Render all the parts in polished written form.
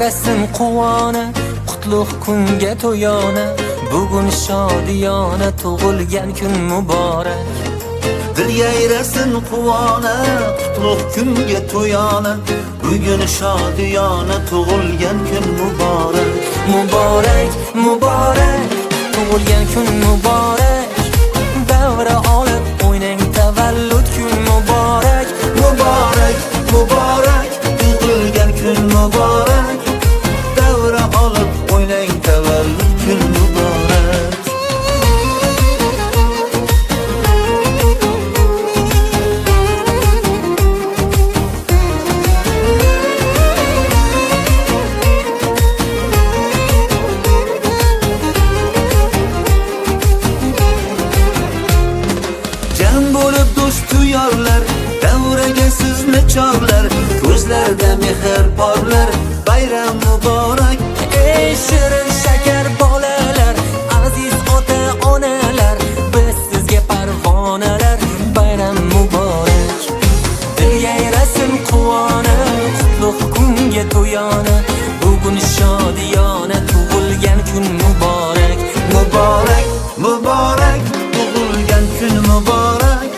yayrasın quvona, qutlug' kunga to'yona, bugun shodiyona tug'ilgan kun muborak. Dil yayrasın quvona, qutlug' kunga to'yona, bugun shodiyona tug'ilgan kun muborak. Muborak, muborak, tug'ilgan kun muborak, davra olib o'ynang tavallud kun muborak. Muborak, muborak, tug'ilgan kun muborak, davra olib o'ynang tavallud kun muborak. Jam bo'lib do'st yorlar, davraga sizni chorlar, ko'zlarda mehr porlar, bayram muborak. Ey shirin shakar bolalar, aziz ota onalar, biz sizga parvonalar, bayram muborak. Dil yayrasın quvona, qutlug' kunga to'yona, bugun shodiyona tug'ilgan kun muborak. Muborak, muborak, tug'ilgan kun muborak,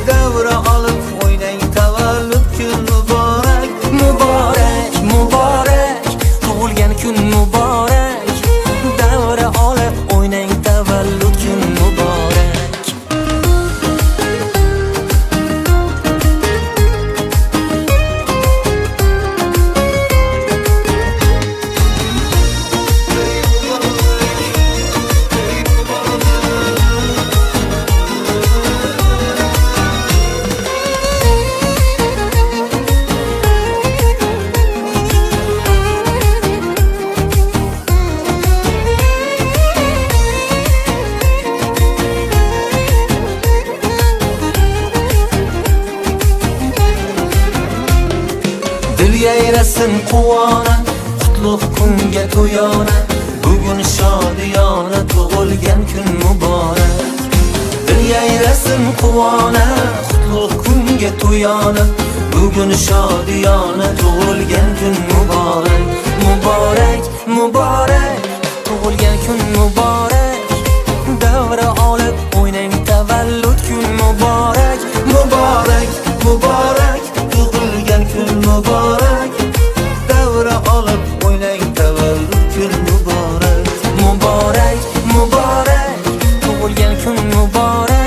davra olib o'ynang tavallud kun muborak. Muborak, muborak, tug'ilgan kun muborak, davra olib o'ynang tavallud kun muborak. Dil yayrasın quvona, qutlug' kunga to'yona, bugun shodiyona tug'ilgan kun muborak. Dil yayrasın quvona, qutlug' kunga to'yona, bugun shodiyona tug'ilgan kun muborak. Muborak, muborak, tug'ilgan kun muborak, davra olib o'ynang tavallud kun muborak. Muborak, muborak, tug'ilgan kun muborak, davra olib o'ynang tavallud kun muborak. Muborak, muborak, tug'ilgan kun muborak.